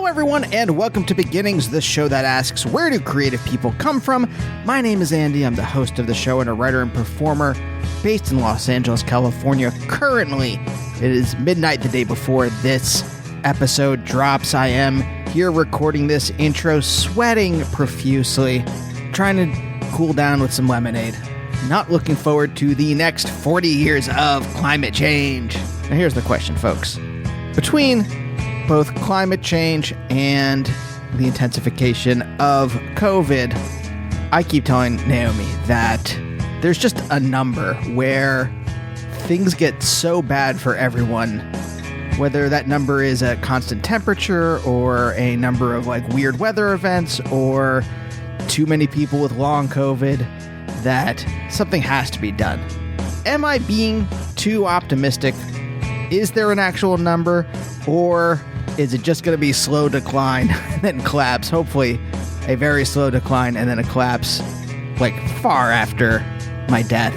Hello, everyone, and welcome to Beginnings, the show that asks, where do creative people come from? My name is Andy. I'm the host of the show and a writer and performer based in Los Angeles, California. Currently, it is midnight the day before this episode drops. I am here recording this intro, sweating profusely, trying to cool down with some lemonade. Not looking forward to the next 40 years of climate change. Now, here's the question, folks. Between both climate change and the intensification of COVID, I keep telling Naomi that there's just a number where things get so bad for everyone, whether that number is a constant temperature or a number of like weird weather events or too many people with long COVID, that something has to be done. Am I being too optimistic? Is there an actual number, or is it just going to be slow decline and then collapse? Hopefully a very slow decline and then a collapse like far after my death.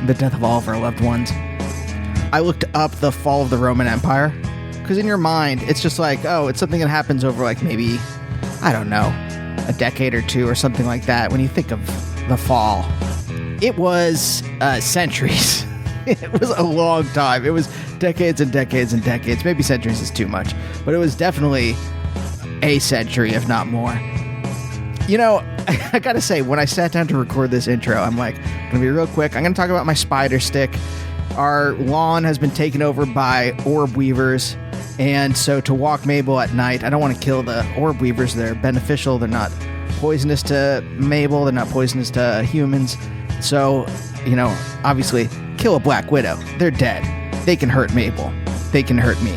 The death of all of our loved ones. I looked up the fall of the Roman Empire because in your mind, it's just like, oh, it's something that happens over like maybe, I don't know, a decade or two or something like that. When you think of the fall, it was centuries. It was a long time. It was decades and decades and decades. Maybe centuries is too much, but it was definitely a century, if not more. You know, I gotta say, when I sat down to record this intro, I'm like, gonna be real quick. I'm gonna talk about my spider stick. Our lawn has been taken over by orb weavers, and so to walk Mabel at night, I don't want to kill the orb weavers. They're beneficial. They're not poisonous to Mabel. They're not poisonous to humans. So, you know, obviously, kill a black widow. They're dead. They can hurt Mabel. They can hurt me.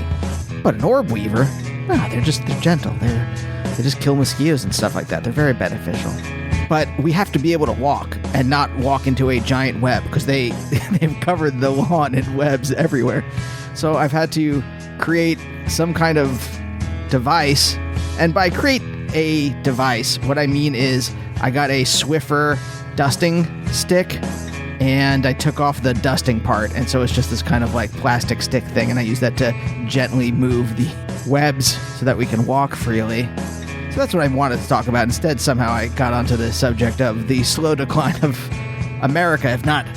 But an orb weaver, no, they're gentle. They just kill mosquitoes and stuff like that. They're very beneficial. But we have to be able to walk and not walk into a giant web because they've covered the lawn in webs everywhere. So I've had to create some kind of device. And by create a device, what I mean is I got a Swiffer dusting stick and I took off the dusting part, and so it's just this kind of like plastic stick thing, and I use that to gently move the webs so that we can walk freely. So that's what I wanted to talk about. Instead, somehow I got onto the subject of the slow decline of America, if not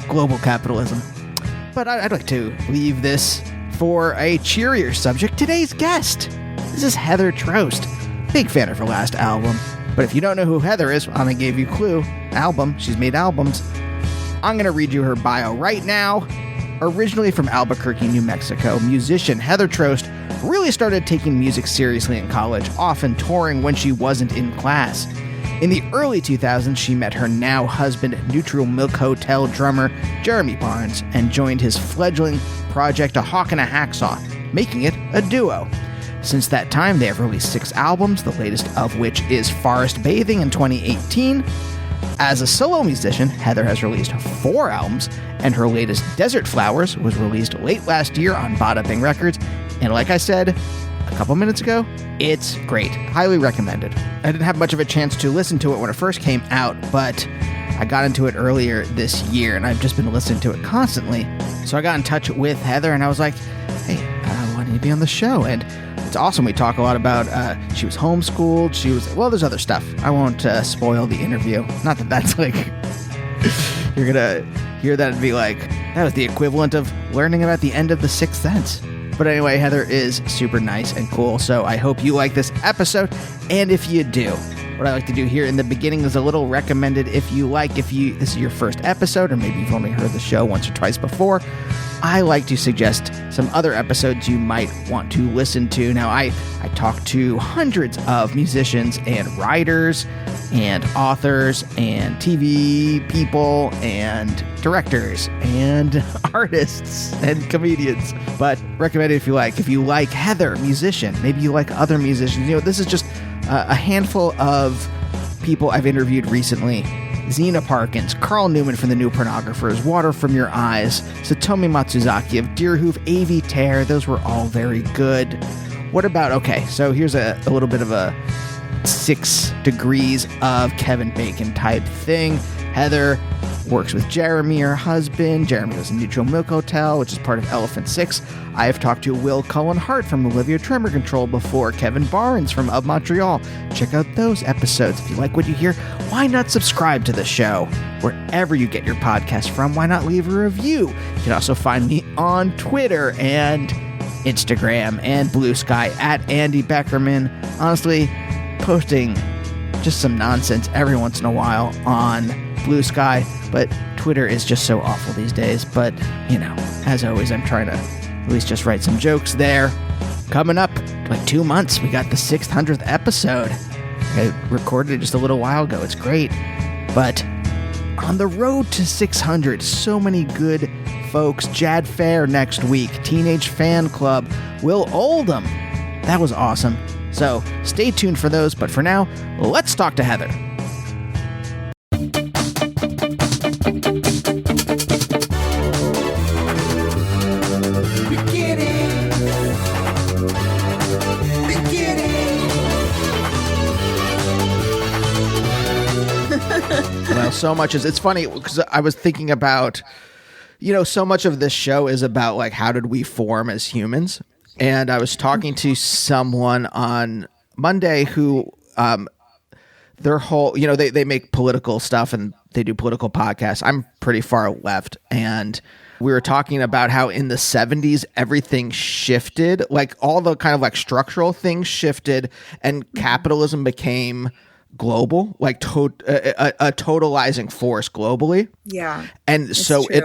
global capitalism. But I'd like to leave this for a cheerier subject. Today's guest, this is Heather Trost. Big fan of her last album. But if you don't know who Heather is, I'm going to give you a clue. Album. She's made albums. I'm going to read you her bio right now. Originally from Albuquerque, New Mexico, musician Heather Trost really started taking music seriously in college, often touring when she wasn't in class. In the early 2000s, she met her now husband, Neutral Milk Hotel drummer Jeremy Barnes, and joined his fledgling project A Hawk and a Hacksaw, making it a duo. Since that time, they have released 6 albums, the latest of which is Forest Bathing in 2018. As a solo musician, Heather has released 4 albums, and her latest, Desert Flowers, was released late last year on Bada Bing Records, and like I said a couple minutes ago, it's great. Highly recommended. I didn't have much of a chance to listen to it when it first came out, but I got into it earlier this year, and I've just been listening to it constantly. So I got in touch with Heather, and I was like, hey, I want you to be on the show, and it's awesome. We talk a lot about, she was homeschooled, well, there's other stuff. I won't spoil the interview. Not that that's like, you're going to hear that and be like, that was the equivalent of learning about the end of The Sixth Sense. But anyway, Heather is super nice and cool, so I hope you like this episode. And if you do, what I like to do here in the beginning is a little recommended if this is your first episode, or maybe you've only heard the show once or twice before, I like to suggest some other episodes you might want to listen to. Now, I talk to hundreds of musicians and writers and authors and TV people and directors and artists and comedians. But recommend it if you like. If you like Heather, musician, maybe you like other musicians. You know, this is just a handful of people I've interviewed recently. Zena Parkins, Carl Newman from The New Pornographers, Water From Your Eyes, Satomi Matsuzaki of Deerhoof, A.V. Tear. Those were all very good. What about, okay, so here's a little bit of a 6 degrees of Kevin Bacon type thing. Heather works with Jeremy, her husband. Jeremy was in Neutral Milk Hotel, which is part of Elephant Six. I have talked to Will Cullen Hart from Olivia Tremor Control before, Kevin Barnes from Of Montreal. Check out those episodes. If you like what you hear, why not subscribe to the show? Wherever you get your podcast from, why not leave a review? You can also find me on Twitter and Instagram and Blue Sky at Andy Beckerman. Honestly, posting just some nonsense every once in a while on Blue Sky, but Twitter is just so awful these days. But, you know, as always, I'm trying to at least just write some jokes there. Coming up, like 2 months, we got the 600th episode. I recorded it just a little while ago. It's great. But on the road to 600, so many good folks. Jad Fair next week, Teenage Fan Club, Will Oldham. That was awesome. So stay tuned for those. But for now, let's talk to Heather. Well, so much is, it's funny because I was thinking about, you know, so much of this show is about like, how did we form as humans? And I was talking to someone on Monday who, their whole, you know, they make political stuff and they do political podcasts. I'm pretty far left. And we were talking about how in the 70s, everything shifted, like all the kind of like structural things shifted and capitalism became global, like a totalizing force globally. Yeah. And so it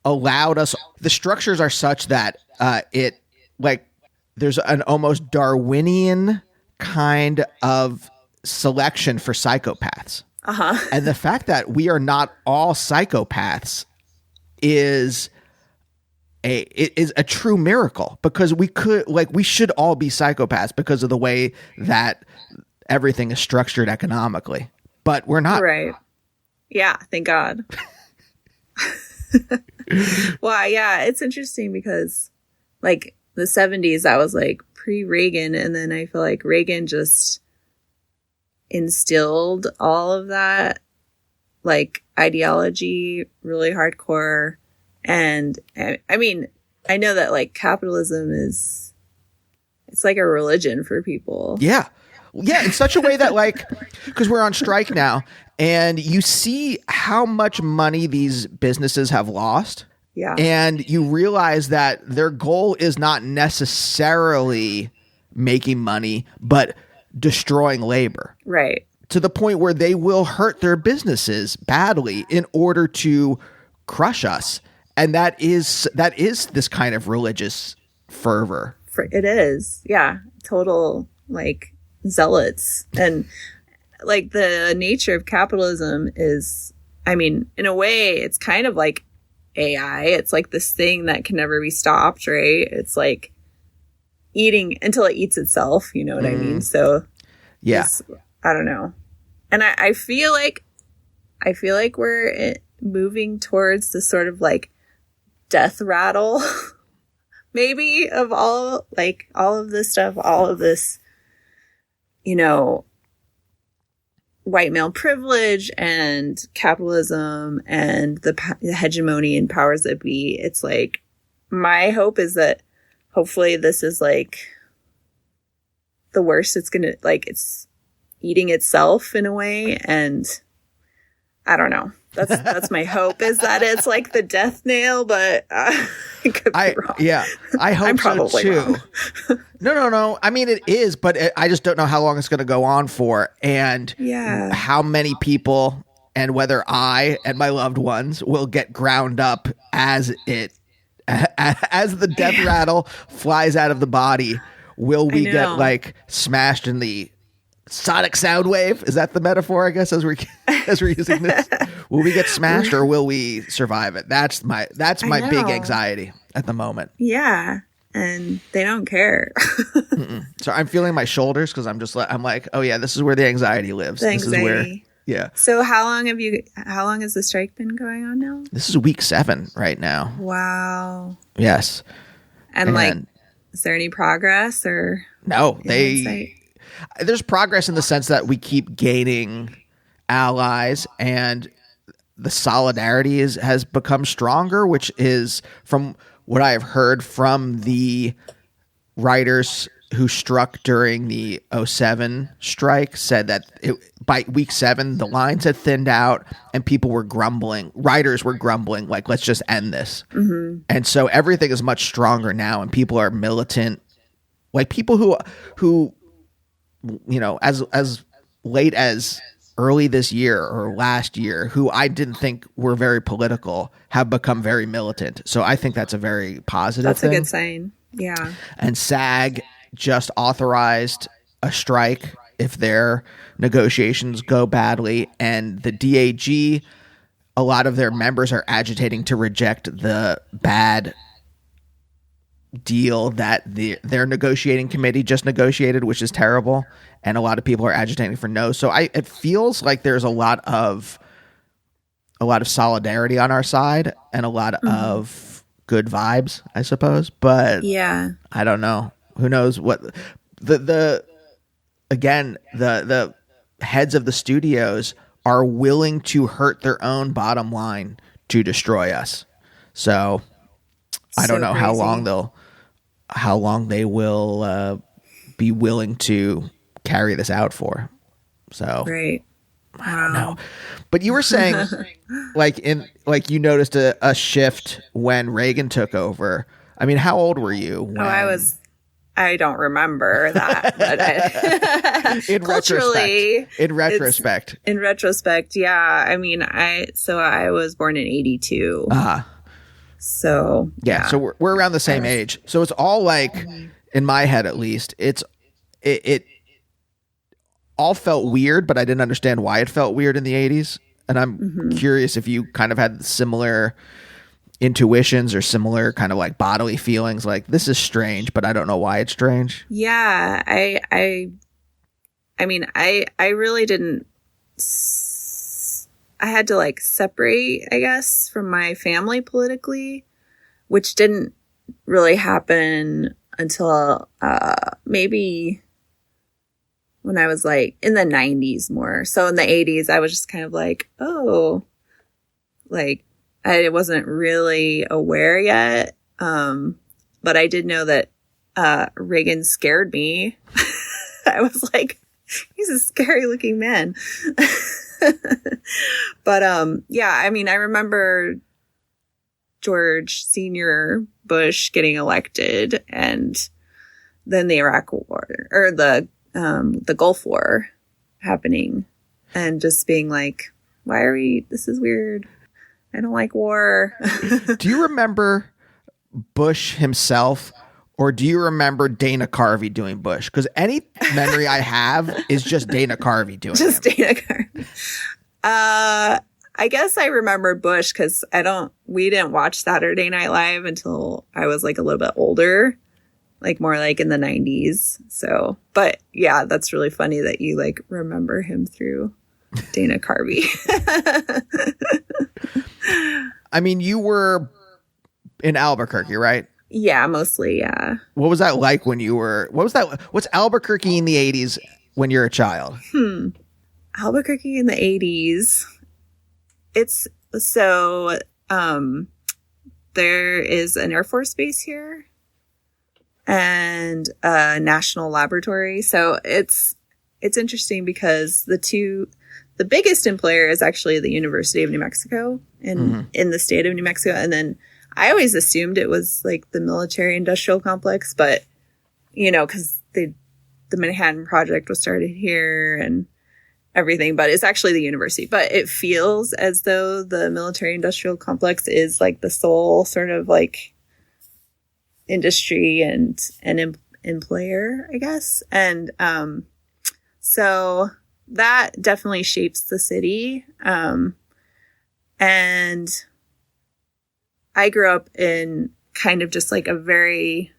allowed us, the structures are such that it like there's an almost Darwinian kind of selection for psychopaths. And the fact that we are not all psychopaths is a true miracle, because we should all be psychopaths because of the way that everything is structured economically, but we're not. Right. Yeah. Thank God. Well, yeah, it's interesting because like the 70s, that was like pre-Reagan. And then I feel like Reagan just instilled all of that like ideology really hardcore. And I mean, I know that like capitalism it's like a religion for people. Yeah. Yeah, in such a way that, like, because we're on strike now, and you see how much money these businesses have lost. Yeah. And you realize that their goal is not necessarily making money, but destroying labor. Right. To the point where they will hurt their businesses badly in order to crush us. And that is this kind of religious fervor. It is. Yeah. Total, like, zealots. And like the nature of capitalism is, I mean, in a way it's kind of like AI. It's like this thing that can never be stopped, right? It's like eating until it eats itself, you know what I mean? So yeah, I don't know. And I feel like we're moving towards the sort of like death rattle maybe of all of this stuff, all of this, you know, white male privilege and capitalism and the hegemony and powers that be. It's like, my hope is that hopefully this is like the worst. It's gonna, like, it's eating itself in a way. And I don't know. That's my hope, is that it's like the death nail, but it could be wrong. Yeah, I hope so too. No. I mean, it is, but I just don't know how long it's going to go on for, and how many people, and whether I and my loved ones will get ground up as the death rattle flies out of the body. Will we get like smashed in the sonic sound wave? Is that the metaphor, I guess, as we're using this? Will we get smashed or will we survive it? That's my big anxiety at the moment. Yeah. And they don't care. So I'm feeling my shoulders because I'm like, oh yeah, this is where the anxiety lives. The anxiety. This is where, yeah. So how long has the strike been going on now? This is week 7 right now. Wow. Yes. And like, is there any progress or? No, there's progress in the sense that we keep gaining allies, and the solidarity has become stronger, which is from what I have heard from the writers who struck during the '07 strike, said that by week 7, the lines had thinned out and people were grumbling. Writers were grumbling, like, let's just end this. Mm-hmm. And so everything is much stronger now, and people are militant. Like, people who as late as early this year or last year, who I didn't think were very political, have become very militant. So I think that's a very positive thing. That's a good sign. Yeah. And SAG just authorized a strike if their negotiations go badly, and the DAG, a lot of their members are agitating to reject the bad deal that their negotiating committee just negotiated, which is terrible, and a lot of people are agitating for no. So it feels like there's a lot of solidarity on our side and a lot of good vibes, I suppose. But yeah, I don't know. Who knows what the heads of the studios are willing to hurt their own bottom line to destroy us. So I don't know how long they will be willing to carry this out for. So right. I don't know. But you were saying you noticed a shift when Reagan took over. I mean, how old were you? I don't remember that, but in retrospect, yeah. I mean, I was born in 82. So yeah, so we're around the same age. So it's all like, in my head at least, it all felt weird, but I didn't understand why it felt weird in the 80s. And I'm curious if you kind of had similar intuitions or similar kind of like bodily feelings, like, this is strange, but I don't know why it's strange. Yeah, I mean, I really didn't. I had to like separate, I guess, from my family politically, which didn't really happen until maybe when I was like in the 90s more. So in the 80s, I was just kind of like, oh, like, I wasn't really aware yet. But I did know that Reagan scared me. I was like, he's a scary looking man. But yeah, I mean, I remember George Senior Bush getting elected, and then the Iraq War, or the Gulf War happening, and just being like, why are we, this is weird. I don't like war. Do you remember Bush himself, or do you remember Dana Carvey doing Bush? Because any memory I have is just Dana Carvey doing just him. Dana Carvey. I guess I remember Bush because we didn't watch Saturday Night Live until I was like a little bit older, like more like in the 90s. So, but yeah, that's really funny that you like remember him through Dana Carvey. I mean, you were in Albuquerque, right? Yeah, mostly, yeah. What was that like when you were, what's Albuquerque in the 80s when you're a child? Albuquerque in the 80s. It's so, there is an Air Force base here and a national laboratory. So it's interesting because the biggest employer is actually the University of New Mexico in the state of New Mexico. And then I always assumed it was like the military industrial complex, but because the Manhattan Project was started here and everything, but it's actually the university. But it feels as though the military industrial complex is like the sole sort of like industry and employer, I guess. And so that definitely shapes the city. And I grew up in kind of just like a very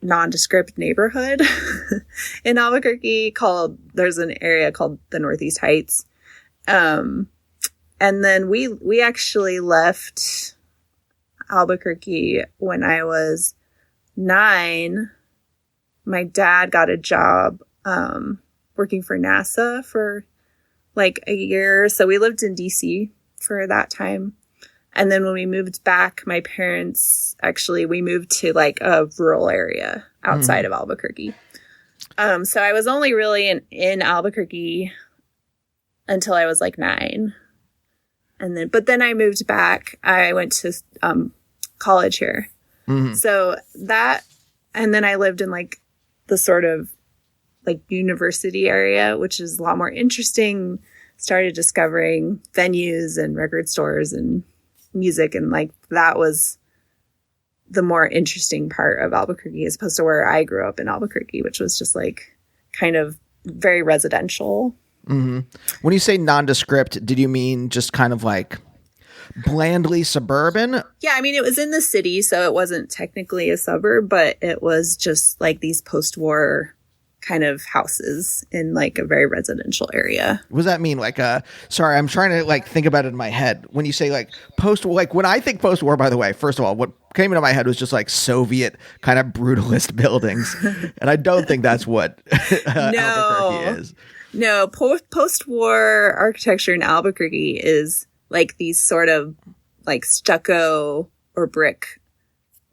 nondescript neighborhood in Albuquerque there's an area called the Northeast Heights. And then we actually left Albuquerque when I was 9. My dad got a job, working for NASA for like a year. So we lived in DC for that time. And then when we moved back, my parents we moved to like a rural area outside of Albuquerque. So I was only really in Albuquerque until I was like 9. But then I moved back. I went to college here. So that, and then I lived in like the sort of like university area, which is a lot more interesting. Started discovering venues and record stores and music, and like that was the more interesting part of Albuquerque as opposed to where I grew up in Albuquerque, which was just like kind of very residential. When you say nondescript, did you mean just kind of like blandly suburban? Yeah, I mean, it was in the city, so it wasn't technically a suburb, but it was just like these post-war kind of houses in like a very residential area. What does that mean? Like, sorry, I'm trying to like think about it in my head. When you say like like when I think post-war, by the way, first of all, what came into my head was just like Soviet kind of brutalist buildings. And I don't think that's what Albuquerque is. No, post-war architecture in Albuquerque is like these sort of like stucco or brick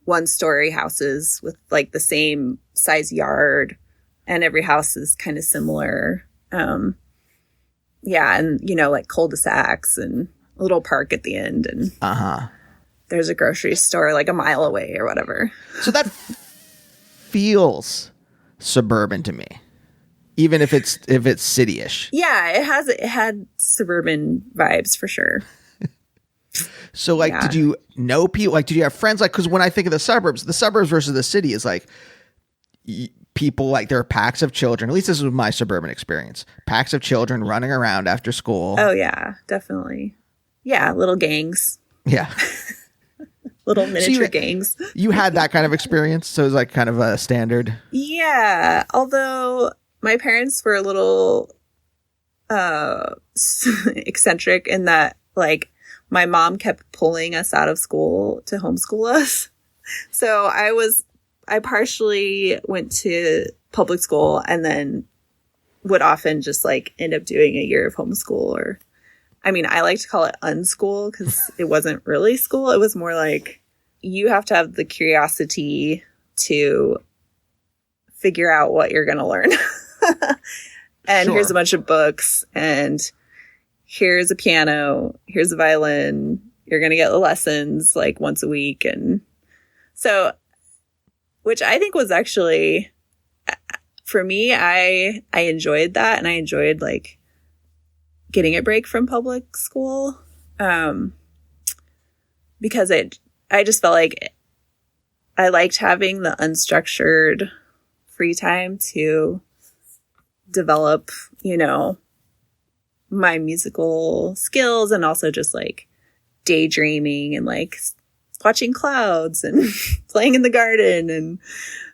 one-story houses with like the same size yard, and every house is kind of similar. Yeah, and you know, like cul-de-sacs and a little park at the end, and there's a grocery store like a mile away or whatever. So that feels suburban to me, even if it's city-ish. Yeah, it had suburban vibes for sure. So like, did you know people? Like, did you have friends? Like, because when I think of the suburbs versus the city is like people, like there are packs of children. At least this was my suburban experience. Packs of children running around after school. Oh yeah, definitely. Yeah, little gangs. Yeah. Little miniature gangs. You had that kind of experience, so it was like kind of a standard. Yeah, although my parents were a little eccentric in that, like, my mom kept pulling us out of school to homeschool us. So I partially went to public school and then would often just like end up doing a year of homeschool, or, I mean, I like to call it unschool because it wasn't really school. It was more like you have to have the curiosity to figure out what you're going to learn. And here's a bunch of books, and here's a piano, here's a violin. You're going to get lessons like once a week. And so, which I think was actually, for me, I enjoyed that. And I enjoyed like getting a break from public school. Because I just felt like I liked having the unstructured free time to develop, you know, my musical skills, and also just like daydreaming and like watching clouds and playing in the garden. And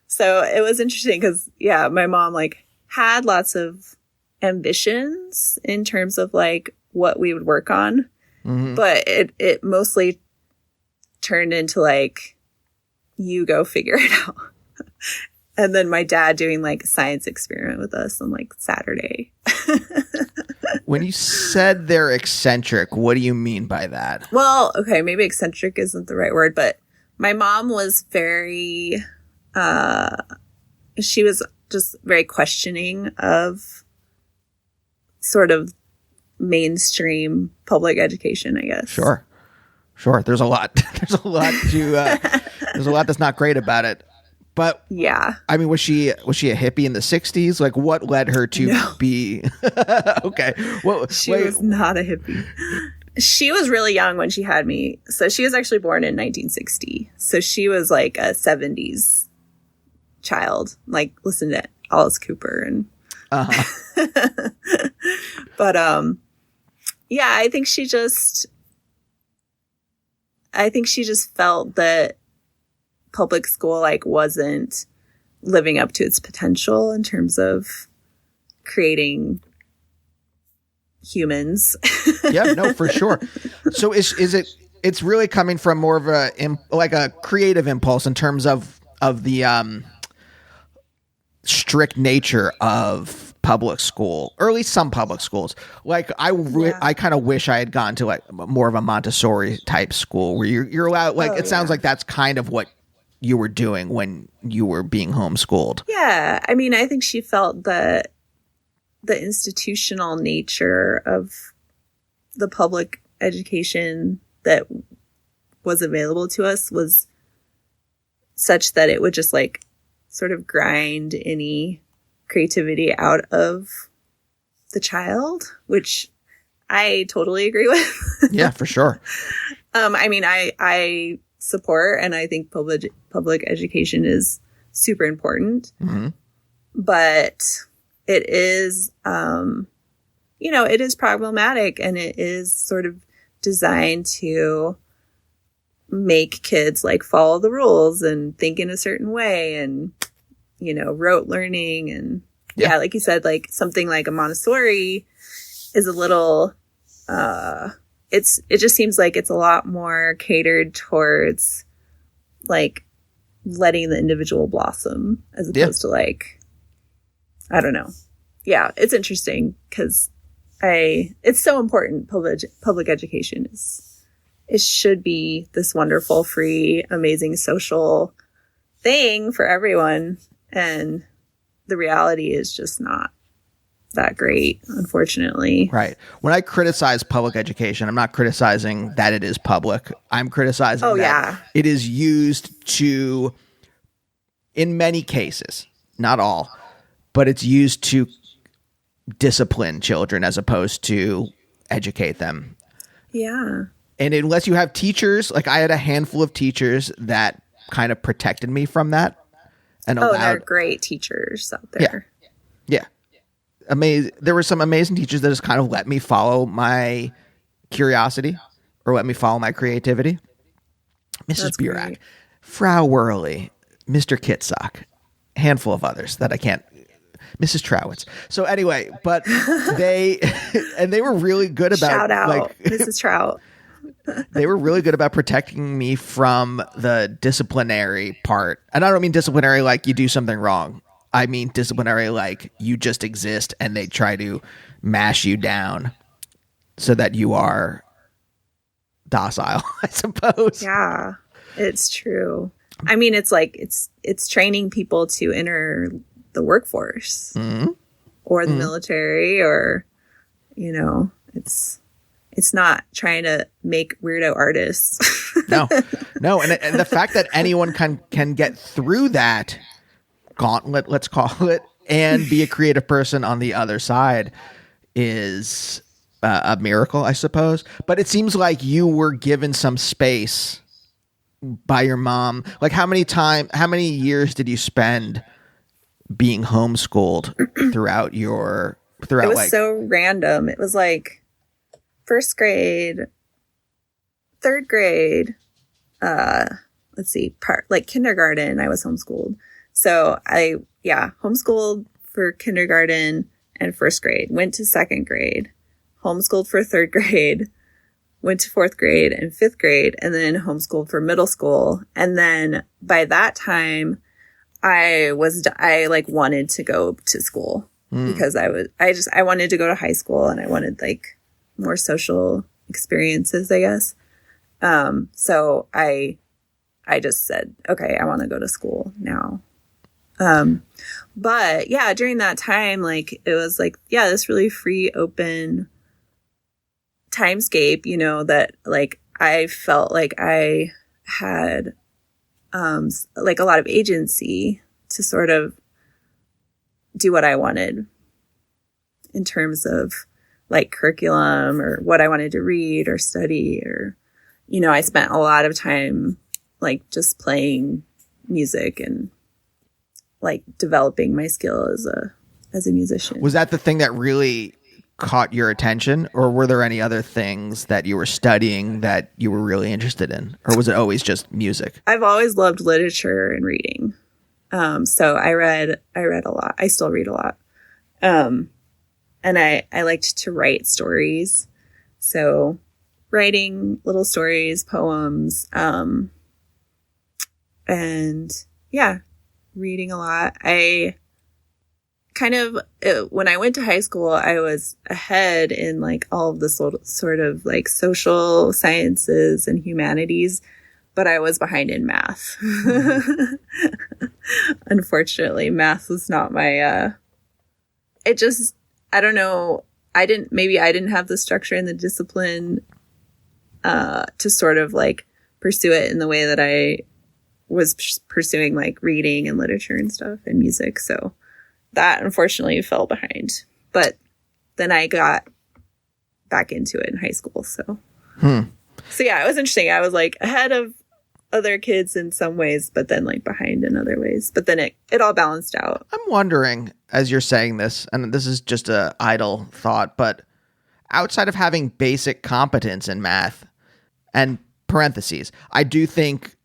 so it was interesting because, yeah, my mom like had lots of ambitions in terms of like what we would work on, but it mostly turned into like, you go figure it out. And then my dad doing like a science experiment with us on like Saturday. When you said they're eccentric, what do you mean by that? Well, okay, maybe eccentric isn't the right word, but my mom was very, she was just very questioning of sort of mainstream public education, I guess. Sure. There's a lot. There's a lot that's not great about it. But yeah, I mean, was she a hippie in the 60s? Like, what led her to be? Okay, well, she was not a hippie. She was really young when she had me. So she was actually born in 1960. So she was like a 70s child. Like, listen to Alice Cooper and. But yeah, I think she just felt that public school like wasn't living up to its potential in terms of creating humans. Yeah, no, for sure. So it's really coming from more of a creative impulse in terms of the strict nature of public school, or at least some public schools. Like I kind of wish I had gone to like more of a Montessori type school where you're allowed, like, it sounds like that's kind of what you were doing when you were being homeschooled. Yeah. I mean, I think she felt that the institutional nature of the public education that was available to us was such that it would just like sort of grind any creativity out of the child, which I totally agree with. Yeah, for sure. I mean, I support, and I think public education is super important, but it is, it is problematic, and it is sort of designed to make kids like follow the rules and think in a certain way, and rote learning, and like you said, like something like a Montessori is a little it just seems like it's a lot more catered towards like letting the individual blossom as opposed to like, I don't know. Yeah, it's interesting because it's so important. Public education it should be this wonderful, free, amazing social thing for everyone. And the reality is just not that great, unfortunately. Right. When I criticize public education, I'm not criticizing that it is public. I'm criticizing that it is used to, in many cases, not all, but it's used to discipline children as opposed to educate them. Yeah. And unless you have teachers, like I had a handful of teachers that kind of protected me from that. And they're great teachers out there. Yeah. Amazing. There were some amazing teachers that just kind of let me follow my curiosity or let me follow my creativity. Mrs. Burak, Frau Worley, Mr. Kitsock, handful of others that I can't. Mrs. Trowitz. So anyway, but they were really good about shout out like, Mrs. Trout. They were really good about protecting me from the disciplinary part. And I don't mean disciplinary like you do something wrong. I mean disciplinary like you just exist and they try to mash you down so that you are docile, I suppose. Yeah, it's true. I mean, it's like it's training people to enter the workforce or the military, or it's not trying to make weirdo artists. No. And the fact that anyone can get through that gauntlet, let's call it, and be a creative person on the other side is a miracle, I suppose. But it seems like you were given some space by your mom. Like how many years did you spend being homeschooled throughout it was like so random. It was like first grade, third grade, like kindergarten, I was homeschooled. So I homeschooled for kindergarten and first grade, went to second grade, homeschooled for third grade, went to fourth grade and fifth grade, and then homeschooled for middle school. And then by that time I wanted to go to school because I wanted to go to high school and I wanted like more social experiences, I guess. So I just said, okay, I want to go to school now. But yeah, during that time, like it was like, this really free, open timescape, that like I felt like I had like a lot of agency to sort of do what I wanted in terms of like curriculum or what I wanted to read or study, or, I spent a lot of time like just playing music and like developing my skill as a musician. Was that the thing that really caught your attention, or were there any other things that you were studying that you were really interested in, or was it always just music? I've always loved literature and reading. So I read a lot. I still read a lot. And I liked to write stories. So writing little stories, poems, and reading a lot. I kind of when I went to high school, I was ahead in like all of the sort of like social sciences and humanities, but I was behind in math. Unfortunately, math was not my, it just, I don't know. Maybe I didn't have the structure and the discipline, to sort of like pursue it in the way that I was pursuing like reading and literature and stuff and music. So that unfortunately fell behind, but then I got back into it in high school. So, so yeah, it was interesting. I was like ahead of other kids in some ways, but then like behind in other ways. But then it all balanced out. I'm wondering, as you're saying this, and this is just a idle thought, but outside of having basic competence in math, and parentheses, I do think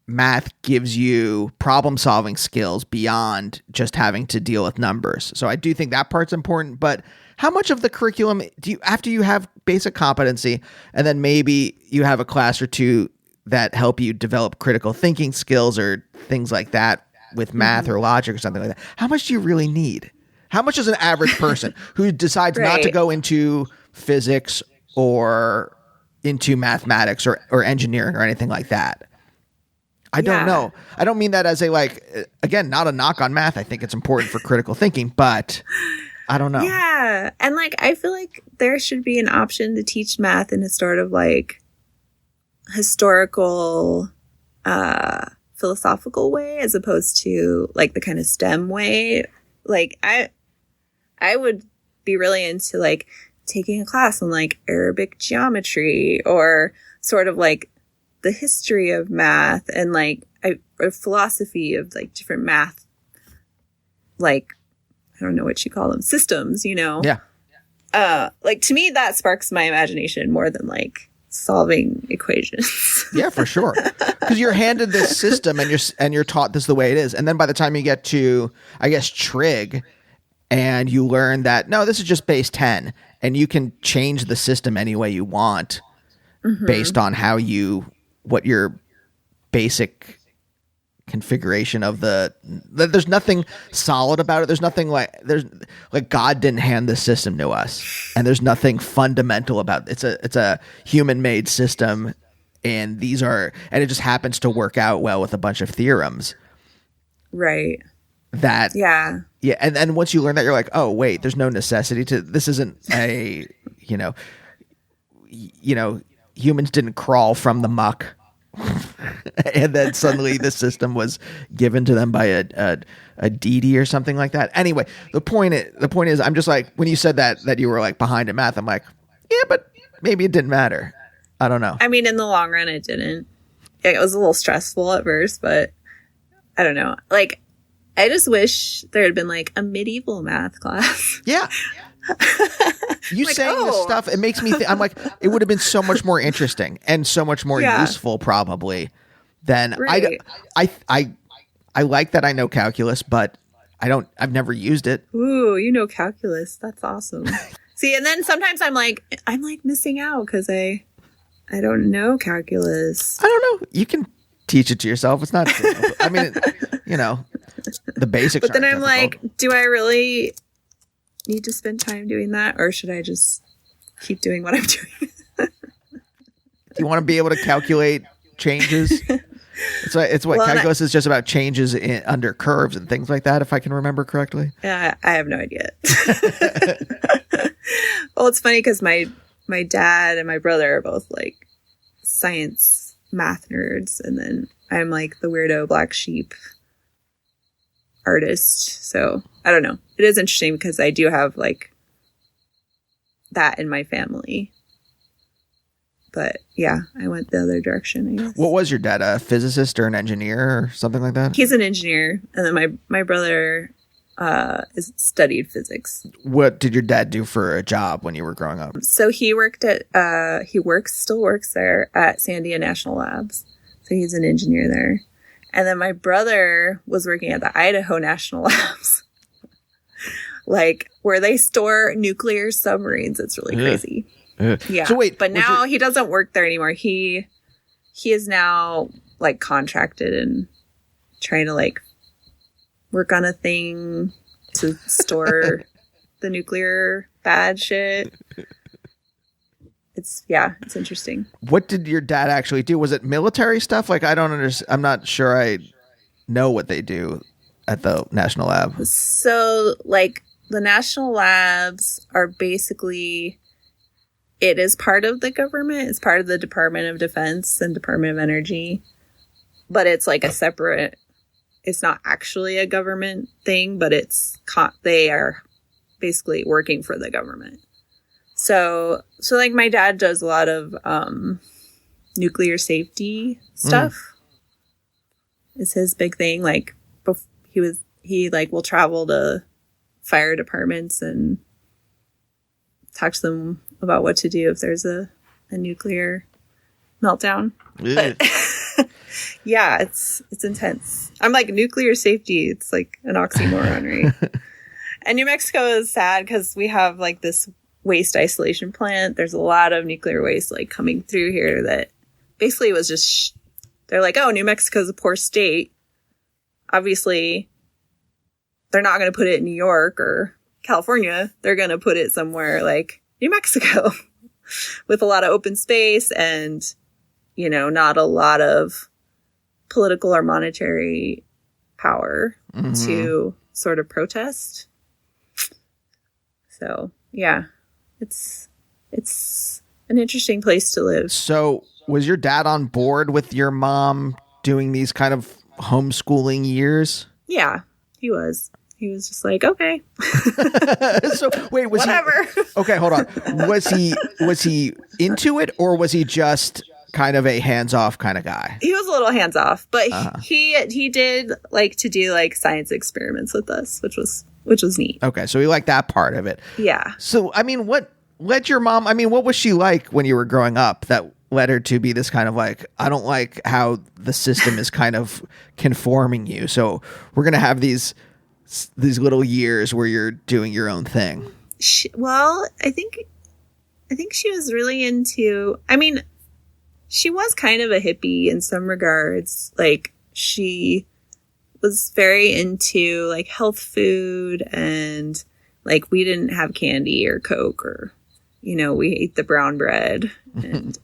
math gives you problem-solving skills beyond just having to deal with numbers. So I do think that part's important, but how much of the curriculum do you, after you have basic competency, and then maybe you have a class or two that help you develop critical thinking skills or things like that with math or logic or something like that, how much do you really need? How much does an average person who decides not to go into physics or into mathematics or engineering or anything like that? I don't know. I don't mean that as a, like, again, not a knock on math. I think it's important for critical thinking, but I don't know. Yeah. And like, I feel like there should be an option to teach math in a sort of like historical, philosophical way, as opposed to like the kind of STEM way. Like I would be really into like taking a class on like Arabic geometry or sort of like the history of math and like a philosophy of like different math, like, I don't know what you call them, systems, you know? Yeah. Like to me, that sparks my imagination more than like solving equations. Yeah, for sure. Because you're handed this system and you're taught this the way it is. And then by the time you get to, I guess, trig, and you learn that, no, this is just base 10, and you can change the system any way you want based on what your basic configuration of there's nothing solid about it. There's nothing like God didn't hand this system to us, and there's nothing fundamental about it. It's a human made system, and it just happens to work out well with a bunch of theorems. Right. Yeah. And then once you learn that, you're like, oh wait, there's no necessity to this. Isn't a humans didn't crawl from the muck. And then suddenly the system was given to them by a deity or something like that. Anyway, the point is, I'm just like, when you said that you were like behind in math, I'm like, yeah, but maybe it didn't matter. I don't know. I mean, in the long run, it didn't. It was a little stressful at first, but I don't know. Like, I just wish there had been like a medieval math class. Yeah. You like, saying this stuff, it makes me think, I'm like, it would have been so much more interesting and so much more useful probably than I like that I know calculus, but I've never used it. Ooh, you know calculus. That's awesome. See, and then sometimes I'm like missing out because I don't know calculus. I don't know. You can teach it to yourself. It's not, I mean, the basics. But then I'm difficult. Like, do I really need to spend time doing that, or should I just keep doing what I'm doing? Do you want to be able to calculate changes? It's what calculus is just about changes under curves and things like that, if I can remember correctly. Yeah, I have no idea. Well, it's funny because my dad and my brother are both like science math nerds, and then I'm like the weirdo black sheep artist. So I don't know. It is interesting because I do have like that in my family. But yeah, I went the other direction, I guess. What was your dad, a physicist or an engineer or something like that? He's an engineer. And then my brother studied physics. What did your dad do for a job when you were growing up? So he worked still works there at Sandia National Labs. So he's an engineer there. And then my brother was working at the Idaho National Labs, like where they store nuclear submarines. It's really crazy. Yeah. So wait, but now he doesn't work there anymore. He is now like contracted and trying to like work on a thing to store the nuclear bad shit. It's interesting. What did your dad actually do? Was it military stuff? Like, I don't understand. I'm not sure I know what they do at the National Lab. So, like, the National Labs are basically, it is part of the government. It's part of the Department of Defense and Department of Energy. But it's like a separate, it's not actually a government thing, but they are basically working for the government. So like my dad does a lot of nuclear safety stuff. Is his big thing. Like he like will travel to fire departments and talk to them about what to do if there's a nuclear meltdown. But, yeah, it's intense. I'm like, nuclear safety, it's like an oxymoron, right? And New Mexico is sad because we have like this waste isolation plant. There's a lot of nuclear waste like coming through here that basically was just they're like, oh, New Mexico's a poor state. Obviously, they're not going to put it in New York or California. They're going to put it somewhere like New Mexico with a lot of open space and, you know, not a lot of political or monetary power to sort of protest. So, yeah. It's an interesting place to live. So was your dad on board with your mom doing these kind of homeschooling years? Yeah, he was. He was just like, okay. So wait, was whatever. Okay, hold on. Was he into it, or was he just kind of a hands-off kind of guy? He was a little hands-off, but he did like to do like science experiments with us, which was neat. Okay, so he liked that part of it. Yeah. So, I mean, what led your mom, I mean, what was she like when you were growing up that led her to be this kind of like, I don't like how the system is kind of conforming you, so we're going to have these little years where you're doing your own thing? I think she was really into, I mean, she was kind of a hippie in some regards. Like, she was very into like health food, and like we didn't have candy or Coke, or, you know, we ate the brown bread and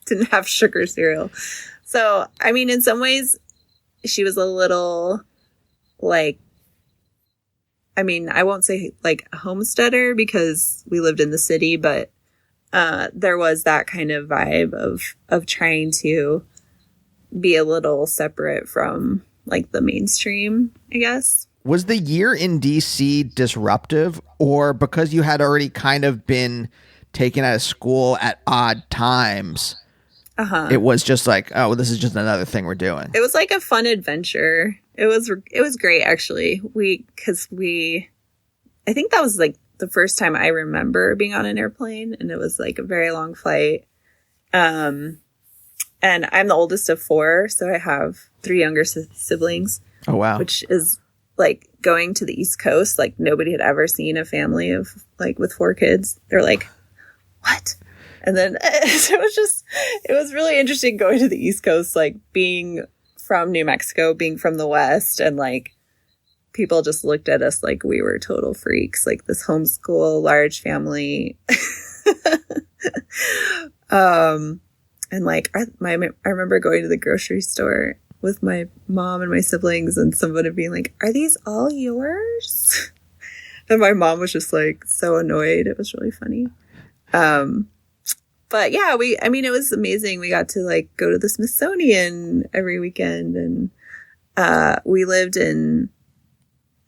didn't have sugar cereal. So, I mean, in some ways she was a little like, I mean, I won't say like a homesteader because we lived in the city, but there was that kind of vibe of trying to be a little separate from like the mainstream, I guess. Was the year in DC disruptive, or because you had already kind of been taken out of school at odd times, it was just like, oh, this is just another thing we're doing? It was like a fun adventure. It was great, actually. I think that was like the first time I remember being on an airplane, and it was like a very long flight. And I'm the oldest of 4, so I have 3 younger siblings. Oh, wow. Which is like going to the East Coast. Like, nobody had ever seen a family of like with 4 kids. They're like, what? And then it was really interesting going to the East Coast, like being from New Mexico, being from the West, and like people just looked at us like we were total freaks, like this homeschool, large family. And like, I remember going to the grocery store with my mom and my siblings, and somebody being like, are these all yours? And my mom was just like so annoyed. It was really funny. But yeah, it was amazing. We got to like go to the Smithsonian every weekend, and we lived in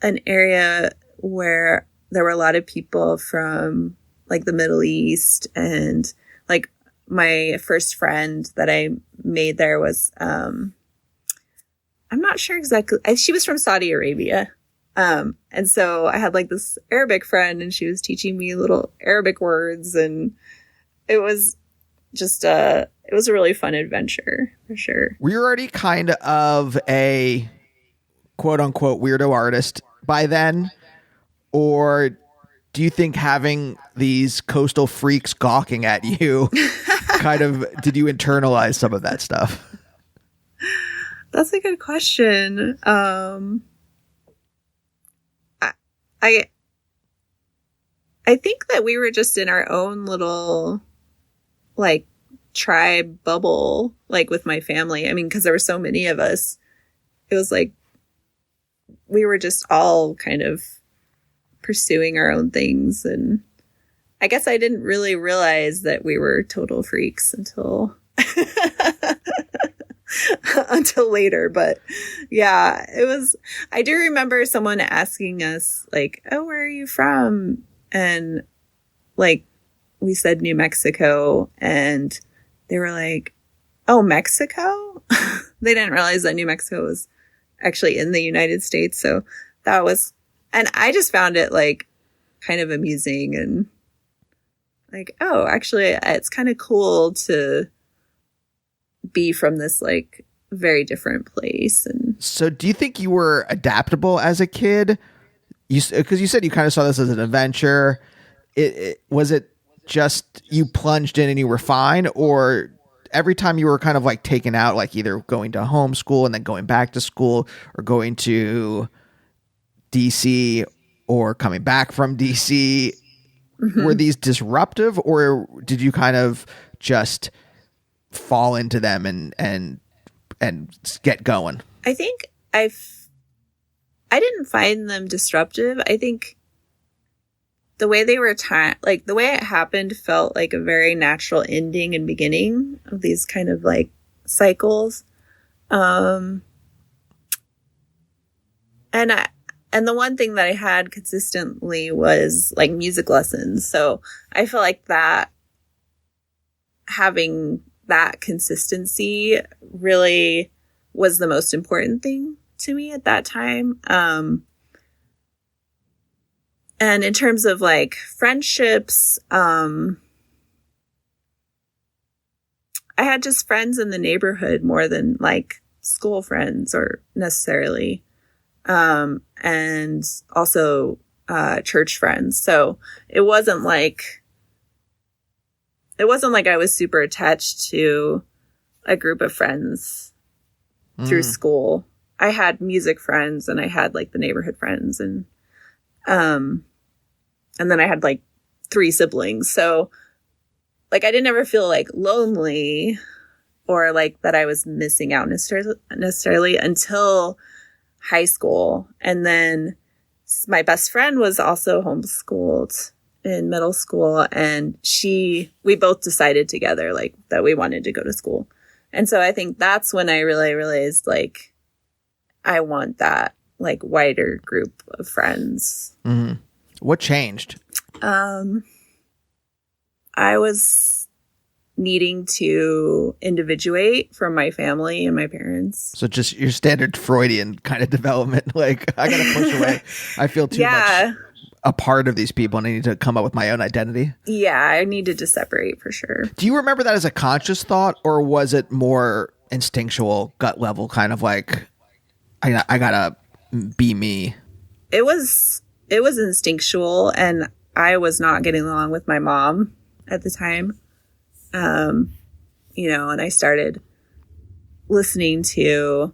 an area where there were a lot of people from like the Middle East, and like my first friend that I made there was, I'm not sure exactly. She was from Saudi Arabia. And so I had like this Arabic friend, and she was teaching me little Arabic words, and it was just it was a really fun adventure for sure. Were you already kind of a quote unquote weirdo artist by then? Or do you think having these coastal freaks gawking at you kind of, did you internalize some of that stuff? That's a good question. I I think that we were just in our own little, like, tribe bubble, like, with my family. I mean, because there were so many of us. It was like we were just all kind of pursuing our own things. And I guess I didn't really realize that we were total freaks until until later. But yeah, it was, I do remember someone asking us, like, oh, where are you from? And like, we said New Mexico, and they were like, oh, Mexico? They didn't realize that New Mexico was actually in the United States. So that was, and I just found it like kind of amusing and like, oh, actually it's kind of cool to be from this like very different place. And so do you think you were adaptable as a kid? Because you said you kind of saw this as an adventure. Was it just you plunged in and you were fine, or every time you were kind of like taken out, like either going to homeschool and then going back to school, or going to DC or coming back from DC, were these disruptive, or did you kind of just fall into them and get going? I think I didn't find them disruptive. I think the way they were like the way it happened felt like a very natural ending and beginning of these kind of like cycles. And the one thing that I had consistently was like music lessons. So I feel like that having that consistency really was the most important thing to me at that time. And in terms of like friendships, I had just friends in the neighborhood more than like school friends or necessarily. And also church friends. So it wasn't like I was super attached to a group of friends through school. I had music friends and I had like the neighborhood friends, and then I had like 3 siblings. So like I didn't ever feel like lonely or like that I was missing out necessarily until high school. And then my best friend was also homeschooled in middle school, and we both decided together like that we wanted to go to school. And so I think that's when I really realized like I want that like wider group of friends. Mm-hmm. What changed? I was needing to individuate from my family and my parents. So just your standard Freudian kind of development. Like, I got to push away. I feel too much a part of these people and I need to come up with my own identity. Yeah, I needed to separate for sure. Do you remember that as a conscious thought, or was it more instinctual, gut level, kind of like, I gotta be me? It was instinctual, and I was not getting along with my mom at the time. You know, and I started listening to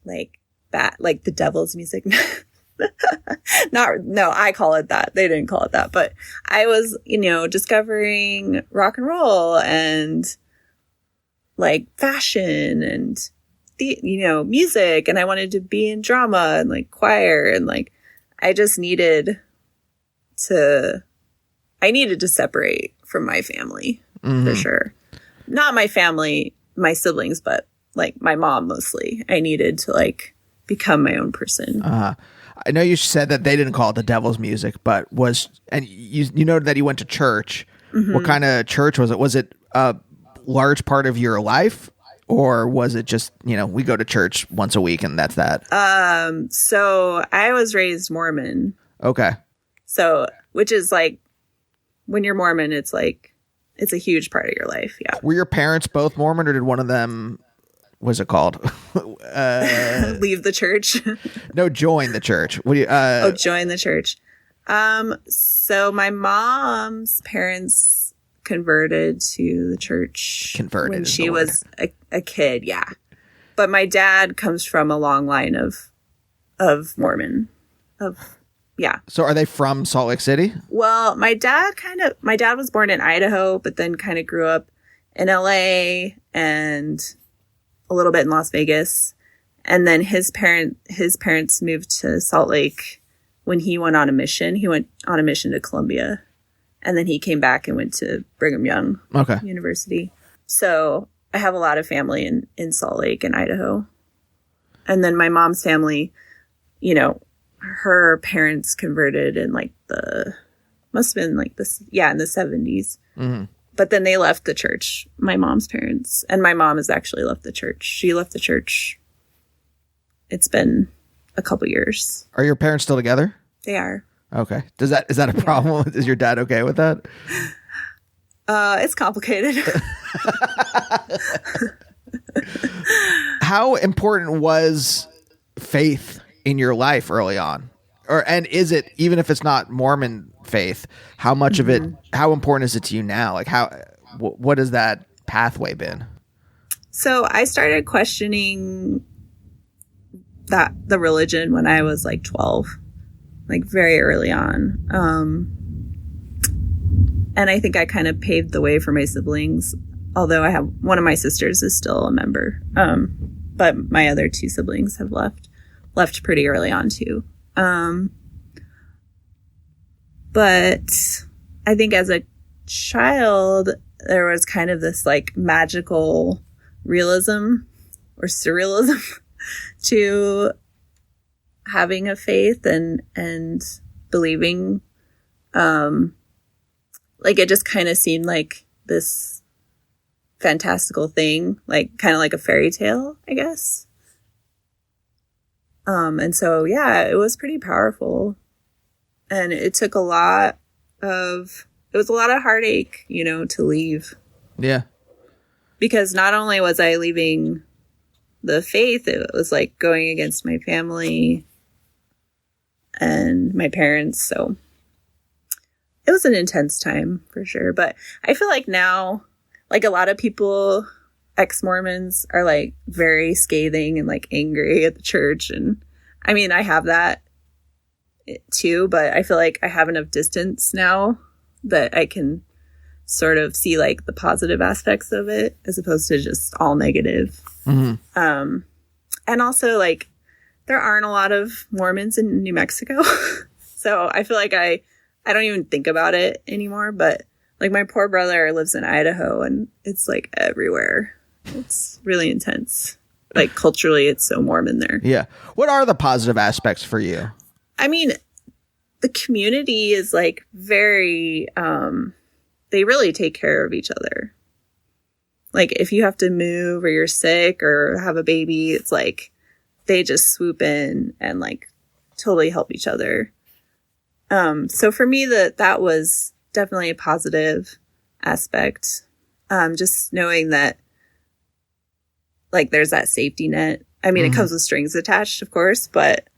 like the devil's music. I call it that. They didn't call it that, but I was, you know, discovering rock and roll and like fashion and music, and I wanted to be in drama and like choir, and like I needed to separate from my family for sure. Not my family, my siblings, but like my mom mostly. I needed to like become my own person. I know you said that they didn't call it the devil's music, but you noted that you went to church. Mm-hmm. What kind of church was it? Was it a large part of your life, or was it just, we go to church once a week and that's that? So I was raised Mormon. Okay. So, which is like, when you're Mormon, it's like, it's a huge part of your life. Yeah. Were your parents both Mormon, or did one of them, what's it called? Leave the church? No, join the church. What do you, join the church. So my mom's parents converted to the church when she was a kid. Yeah. But my dad comes from a long line of Mormon, Yeah. So are they from Salt Lake City? Well, my dad was born in Idaho, but then kind of grew up in LA and a little bit in Las Vegas. And then his parents moved to Salt Lake when he went on a mission. He went on a mission to Columbia, and then he came back and went to Brigham Young University. So I have a lot of family in Salt Lake and Idaho. And then my mom's family, you know, her parents converted in like must have been like this, in the 70s. Mm-hmm. But then they left the church, my mom's parents. And my mom has actually left the church. She left the church. It's been a couple years. Are your parents still together? They are. Okay. Is that a problem? Is your dad okay with that? It's complicated. How important was faith in your life early on? And is it, even if it's not Mormon faith, how much of it, how important is it to you now? Like what has that pathway been? So I started questioning the religion when I was like 12, like very early on. And I think I kind of paved the way for my siblings, although I have one of my sisters is still a member. But my other two siblings have left pretty early on too. But I think as a child, there was kind of this like magical realism or surrealism to having a faith and believing. Like it just kind of seemed like this fantastical thing, like kind of like a fairy tale, I guess. And so, yeah, it was pretty powerful. And it took it was a lot of heartache, you know, to leave. Yeah. Because not only was I leaving the faith, it was like going against my family and my parents. So it was an intense time for sure. But I feel like now, like a lot of people, ex-Mormons are like very scathing and like angry at the church. And I mean, I have that too, but I feel like I have enough distance now that I can sort of see like the positive aspects of it as opposed to just all negative. Mm-hmm. And also like there aren't a lot of Mormons in New Mexico. So I feel like I don't even think about it anymore, but like my poor brother lives in Idaho and it's like everywhere. It's really intense. Like culturally, it's so Mormon there. Yeah. What are the positive aspects for you? I mean, the community is like very, they really take care of each other. Like if you have to move or you're sick or have a baby, it's like they just swoop in and like totally help each other. So for me, that was definitely a positive aspect. Just knowing that like there's that safety net. I mean, it comes with strings attached, of course, but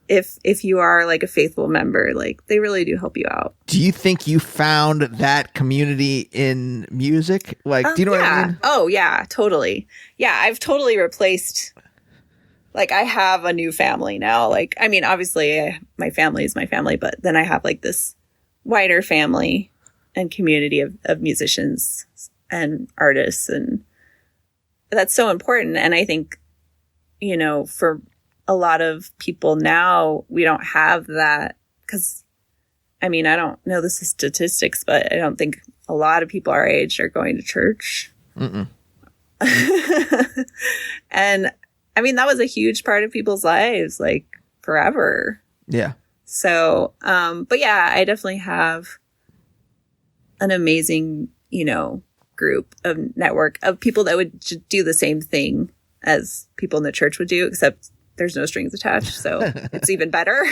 if you are like a faithful member, like they really do help you out. Do you think you found that community in music? Like, do you know what I mean? Oh yeah, totally. Yeah. I've totally replaced, like I have a new family now. Like, I mean, obviously my family is my family, but then I have like this wider family and community of musicians and artists. And that's so important. And I think, you know, for a lot of people now, we don't have that because, I mean, I don't know this is statistics, but I don't think a lot of people our age are going to church. And I mean, that was a huge part of people's lives, like forever. Yeah. So, but yeah, I definitely have an amazing, you know, group of network of people that would do the same thing as people in the church would do, except there's no strings attached. So it's even better.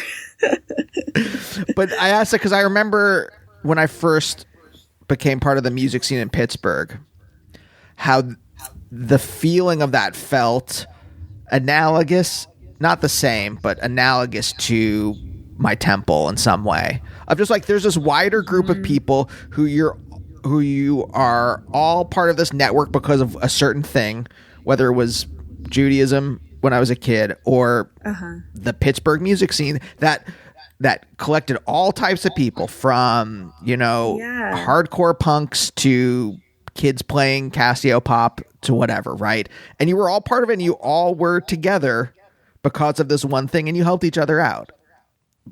But I asked that because I remember when I first became part of the music scene in Pittsburgh, how the feeling of that felt analogous, not the same, but analogous to my temple in some way. Of just like, there's this wider group of people who you are all part of this network because of a certain thing, whether it was Judaism, when I was a kid, or the Pittsburgh music scene that collected all types of people, from, hardcore punks to kids playing Casio pop to whatever, right? And you were all part of it, and you all were together because of this one thing, and you helped each other out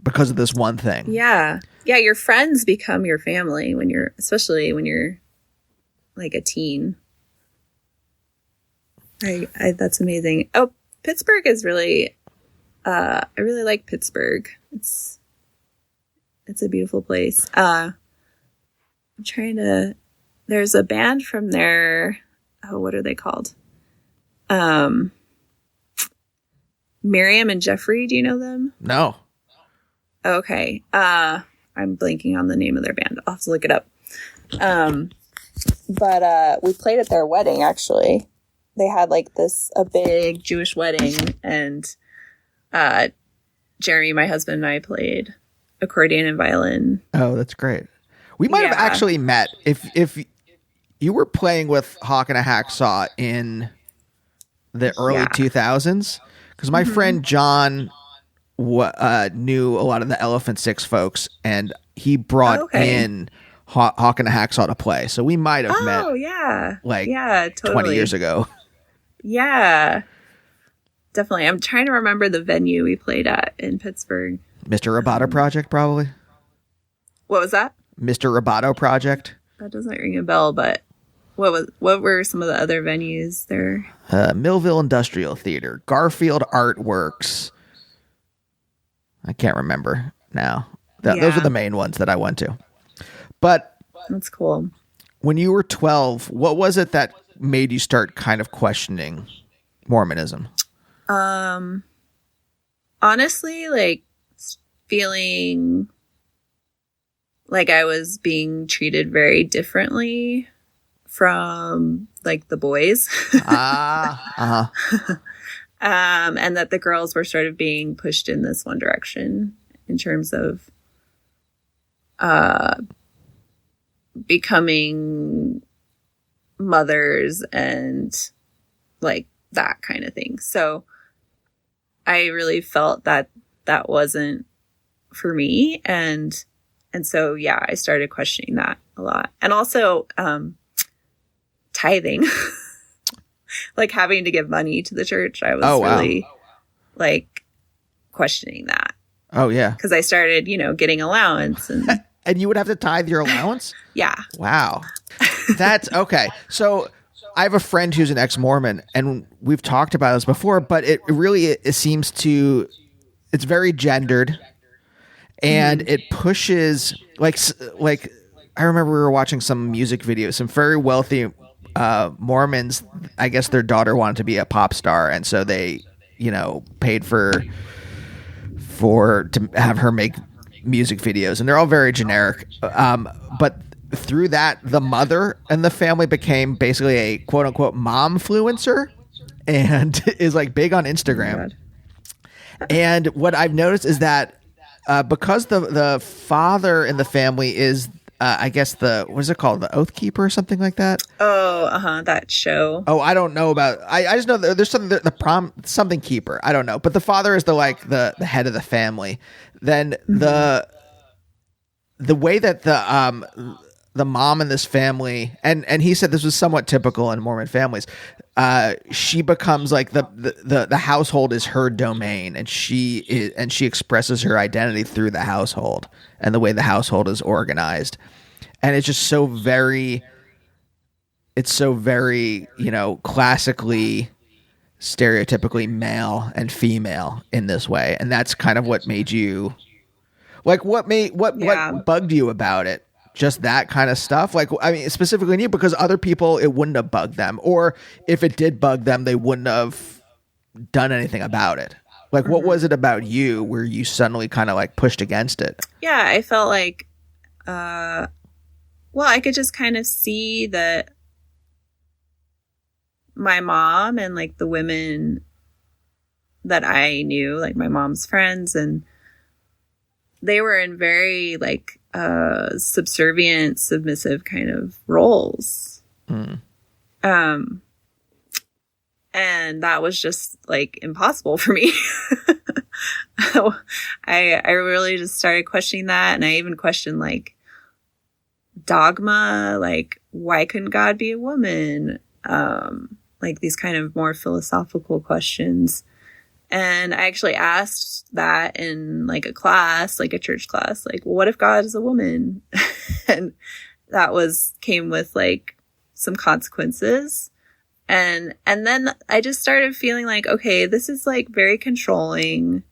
because of this one thing. Yeah. Yeah, your friends become your family especially when you're like a teen. That's amazing. Oh, Pittsburgh is really, I really like Pittsburgh. It's a beautiful place. There's a band from there. Oh, what are they called? Miriam and Jeffrey. Do you know them? No. Okay. I'm blanking on the name of their band. I'll have to look it up. But we played at their wedding, actually. They had like a big Jewish wedding, and Jeremy, my husband, and I played accordion and violin. Oh, that's great. We might have actually met if you were playing with Hawk and a Hacksaw in the early 2000s, because my friend John knew a lot of the Elephant Six folks, and he brought in Hawk and a Hacksaw to play. So we might have met. Oh, yeah. Totally. 20 years ago. Yeah, definitely. I'm trying to remember the venue we played at in Pittsburgh. Mr. Roboto Project, probably. What was that? Mr. Roboto Project. That doesn't ring a bell, but what were some of the other venues there? Millville Industrial Theater, Garfield Artworks. I can't remember now. Those are the main ones that I went to. But that's cool. When you were 12, what was it that made you start kind of questioning Mormonism? Honestly, like feeling like I was being treated very differently from like the boys. And that the girls were sort of being pushed in this one direction in terms of becoming mothers and like that kind of thing. So I really felt that wasn't for me. And so, yeah, I started questioning that a lot. And also, tithing, like having to give money to the church. I was really like questioning that. Oh, yeah. Because I started, getting allowance and. And you would have to tithe your allowance? Yeah. Wow. That's okay. So I have a friend who's an ex-Mormon, and we've talked about this before, but it seems to, it's very gendered, and it pushes like I remember we were watching some music videos, some very wealthy Mormons. I guess their daughter wanted to be a pop star, and so they, paid to have her make music videos, and they're all very generic. But through that, the mother and the family became basically a quote unquote momfluencer, and is like big on Instagram. And what I've noticed is that because the father in the family is I guess what is it called? The Oath Keeper or something like that? Oh, that show. Oh, I don't know about. I just know that there's something something keeper. I don't know, but the father is the head of the family. Then the way that the mom in this family, and he said this was somewhat typical in Mormon families. She becomes like the household is her domain, and she expresses her identity through the household and the way the household is organized. And it's just so very, classically, stereotypically male and female in this way. And that's kind of what made you like, what bugged you about it? Just that kind of stuff. Like, I mean, specifically in you, because other people, it wouldn't have bugged them, or if it did bug them, they wouldn't have done anything about it. Like, what was it about you where you suddenly kind of like pushed against it? Yeah, I felt like, I could just kind of see that my mom and like the women that I knew, like my mom's friends, and they were in very like subservient, submissive kind of roles. And And that was just like impossible for me. I really just started questioning that. And I even questioned like dogma, like why couldn't God be a woman? Like these kind of more philosophical questions. And I actually asked that in like a class, like a church class, like, well, what if God is a woman? And that came with like some consequences. And then I just started feeling like, okay, this is like very controlling.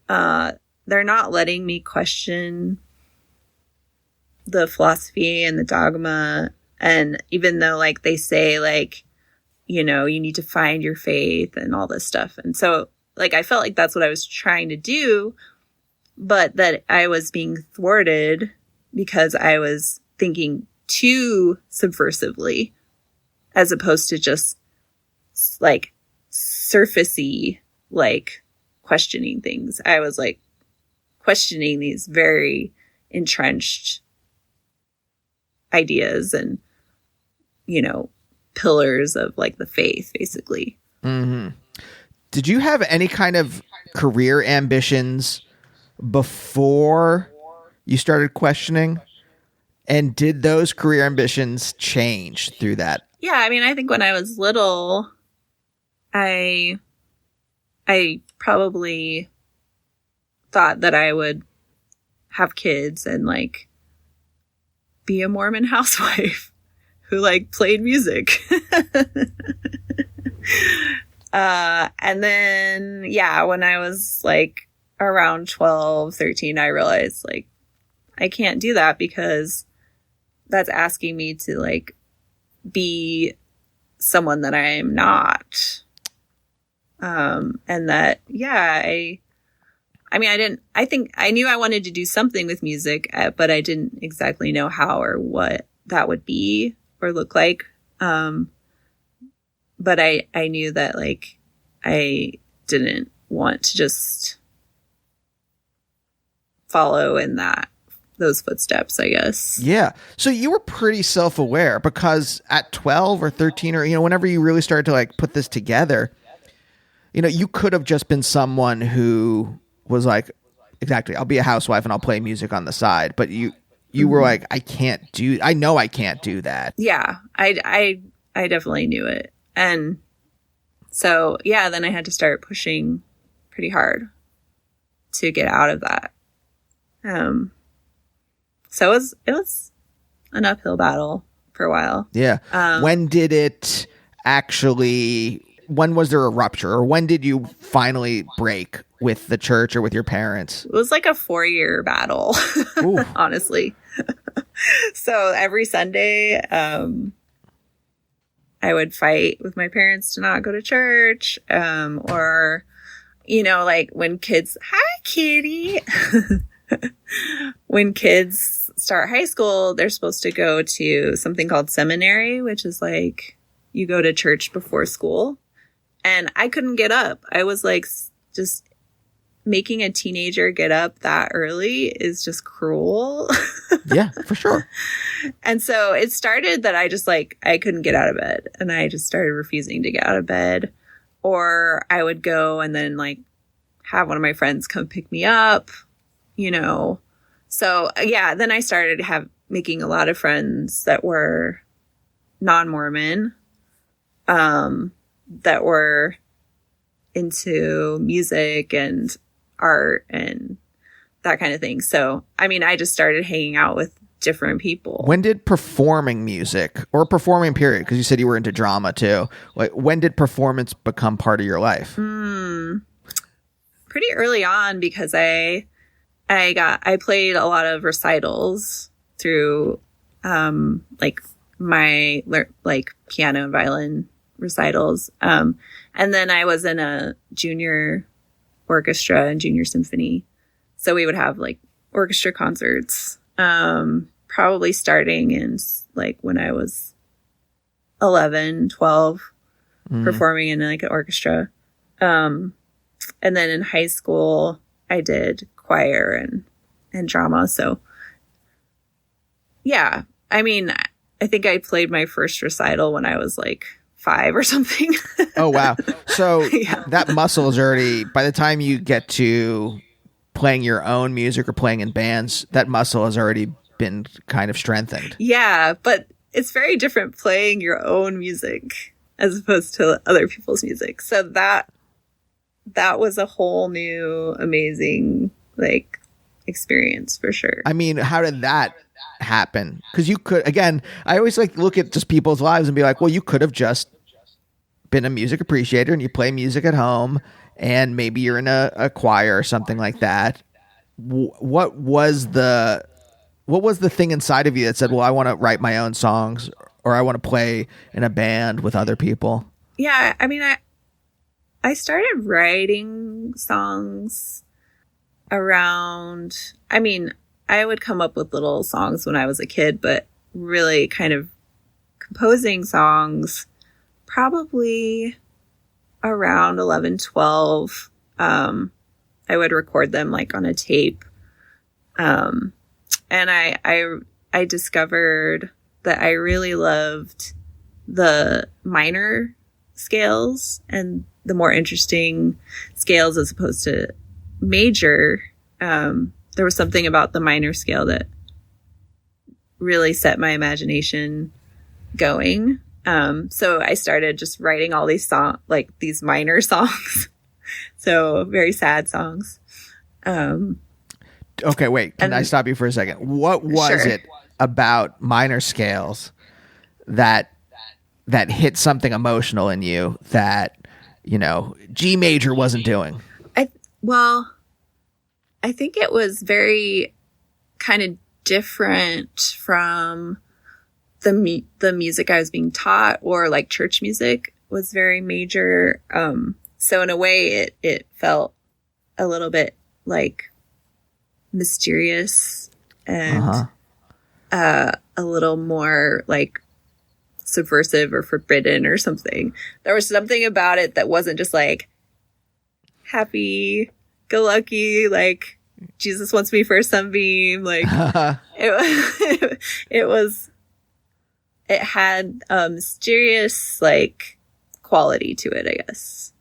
They're not letting me question the philosophy and the dogma. And even though like they say like, you know, you need to find your faith and all this stuff. And so like, I felt like that's what I was trying to do, but that I was being thwarted because I was thinking too subversively as opposed to just like surfacey, like questioning things. I was like questioning these very entrenched ideas and, you know, pillars of like the faith, basically. Mm-hmm. Did you have any kind of career ambitions before you started questioning? And did those career ambitions change through that? Yeah, I mean, I think when I was little, I probably thought that I would have kids and like be a Mormon housewife who like played music. And then, yeah, when I was like around 12, 13, I realized like I can't do that because that's asking me to like be someone that I am not. And that, yeah, I think I knew I wanted to do something with music, but I didn't exactly know how or what that would be or look like. But I knew that like I didn't want to just follow in those footsteps, I guess. Yeah. So you were pretty self-aware because at 12 or 13 or, you know, whenever you really started to like put this together, you know, you could have just been someone who was like, exactly, I'll be a housewife and I'll play music on the side. But you were like, I know I can't do that. Yeah, I definitely knew it. And so, yeah, then I had to start pushing pretty hard to get out of that. So it was an uphill battle for a while. Yeah. When was there a rupture, or when did you finally break with the church or with your parents? It was like a 4-year battle, honestly. So every Sunday, I would fight with my parents to not go to church, or, you know, like when kids, hi, kitty. When kids start high school, they're supposed to go to something called seminary, which is like you go to church before school. And I couldn't get up. I was like, just making a teenager get up that early is just cruel. Yeah, for sure. And so it started that I just like, I couldn't get out of bed, and I just started refusing to get out of bed. Or I would go and then like have one of my friends come pick me up, you know. So yeah, then I started making a lot of friends that were non-Mormon, that were into music and art and that kind of thing. So, I mean, I just started hanging out with different people. When did performing music, or performing period, because you said you were into drama too, like when did performance become part of your life? Pretty early on, because I played a lot of recitals through like my like piano and violin recitals, and then I was in a junior orchestra and junior symphony, so we would have like orchestra concerts, probably starting in like when I was 11, 12, performing in like an orchestra, and then in high school I did choir and drama. So yeah, I mean, I think I played my first recital when I was like 5 or something. Oh, wow. So Yeah. that muscle is already, by the time you get to playing your own music or playing in bands, that muscle has already been kind of strengthened. Yeah, but it's very different playing your own music as opposed to other people's music. So that was a whole new amazing like experience for sure. I mean, how did that happen? Because you could, again, I always like look at just people's lives and be like, well, you could have just been a music appreciator and you play music at home and maybe you're in a choir or something like that. What was the thing inside of you that said, well, I want to write my own songs or I want to play in a band with other people? Yeah, I mean, I started writing songs around, I mean, I would come up with little songs when I was a kid, but really kind of composing songs probably around 11, 12. I would record them like on a tape. And I discovered that I really loved the minor scales and the more interesting scales as opposed to major. There was something about the minor scale that really set my imagination going. So I started just writing all these these minor songs. So very sad songs. Okay, wait. Can I stop you for a second? What was it about minor scales that hit something emotional in you that, G major wasn't doing? I think it was very kind of different from the music I was being taught, or like church music was very major. So in a way it felt a little bit like mysterious and a little more like subversive or forbidden or something. There was something about it that wasn't just like happy go lucky, like Jesus wants me for a sunbeam. Like it had a mysterious like quality to it, I guess,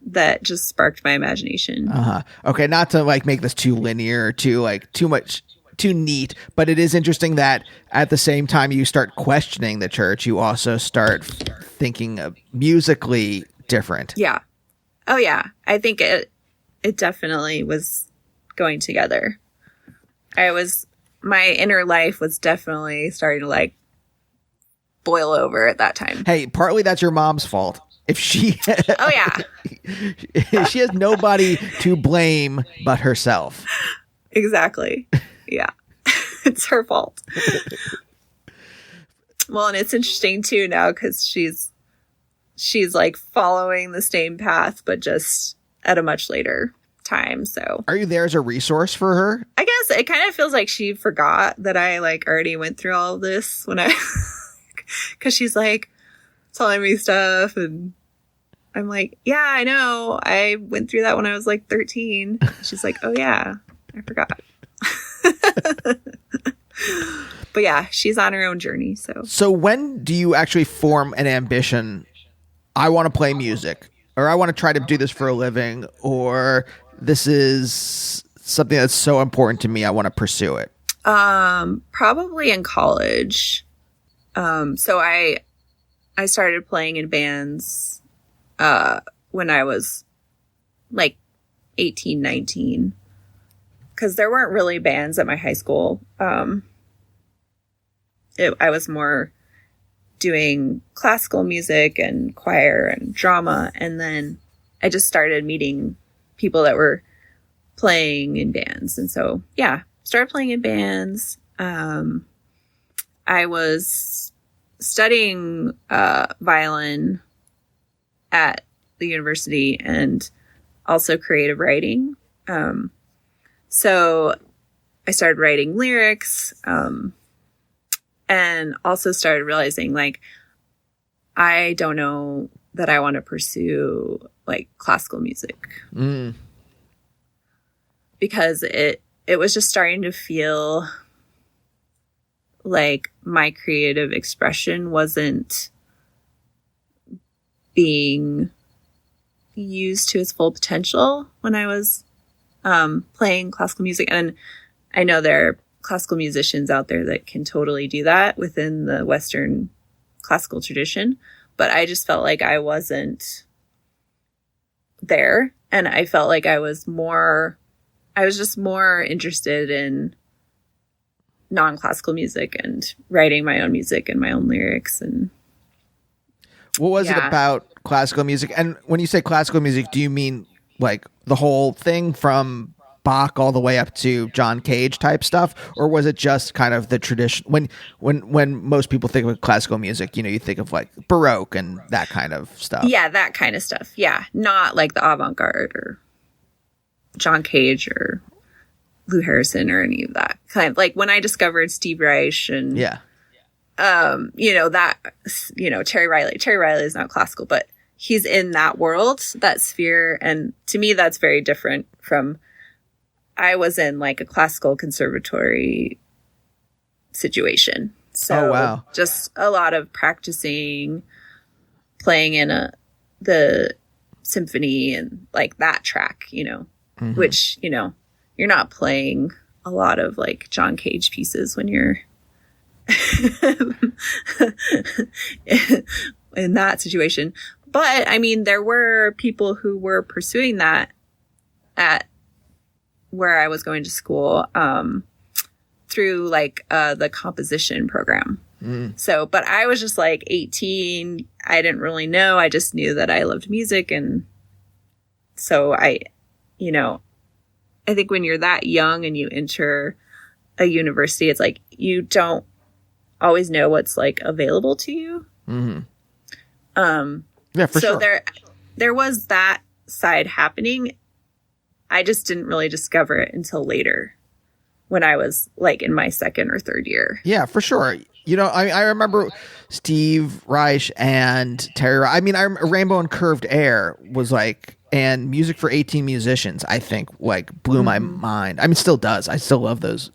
that just sparked my imagination. Okay, not to like make this too linear or too neat, but it is interesting that at the same time you start questioning the church, you also start thinking of musically different. Yeah. Oh yeah. I think it definitely was going together. My inner life was definitely starting to like boil over at that time. Hey, partly that's your mom's fault. If she, oh yeah, she has nobody to blame but herself. Exactly. Yeah, it's her fault. Well, and it's interesting too now because she's like following the same path, but just at a much later time. So, are you there as a resource for her? I guess it kind of feels like she forgot that I like already went through all of this when I, because she's like telling me stuff and I'm like, yeah, I know. I went through that when I was like 13. She's like, oh yeah, I forgot. But yeah, she's on her own journey. So when do you actually form an ambition? I want to play music, or I want to try to do this for a living, or this is something that's so important to me, I want to pursue it. Probably in college. So I started playing in bands when I was like 18, 19. Because there weren't really bands at my high school. I was more doing classical music and choir and drama. And then I just started meeting people that were playing in bands. And so, yeah, started playing in bands. I was studying violin at the university and also creative writing. So I started writing lyrics, and also started realizing like, I don't know that I want to pursue like classical music because it was just starting to feel like my creative expression wasn't being used to its full potential when I was playing classical music. And I know there are classical musicians out there that can totally do that within the Western classical tradition, but I just felt like I wasn't there, and I felt like I was just more interested in non-classical music and writing my own music and my own lyrics. And what was it about classical music? And when you say classical music, do you mean like the whole thing from Bach all the way up to John Cage type stuff, or was it just kind of the tradition? When most people think of classical music, you know, you think of like Baroque and that kind of stuff. Yeah, that kind of stuff. Yeah, not like the avant-garde or John Cage or Lou Harrison or any of that kind of, like when I discovered Steve Reich and you know, that, you know, Terry Riley is not classical, but he's in that world, that sphere, and to me that's very different from, I was in like a classical conservatory situation. So just a lot of practicing, playing in the symphony and like that track, you know, which, you know, you're not playing a lot of like John Cage pieces when you're in that situation. But I mean, there were people who were pursuing that at where I was going to school, through like the composition program. So, but I was just like 18. I didn't really know. I just knew that I loved music. And so you know, I think when you're that young and you enter a university, it's like you don't always know what's like available to you. Yeah, for so sure. There was that side happening. I just didn't really discover it until later when I was like in my second or third year. Yeah, for sure. You know, I remember Steve Reich and Terry. I mean, Rainbow and Curved Air was like, and Music for 18 Musicians, I think, like blew my mind. I mean, still does. I still love those.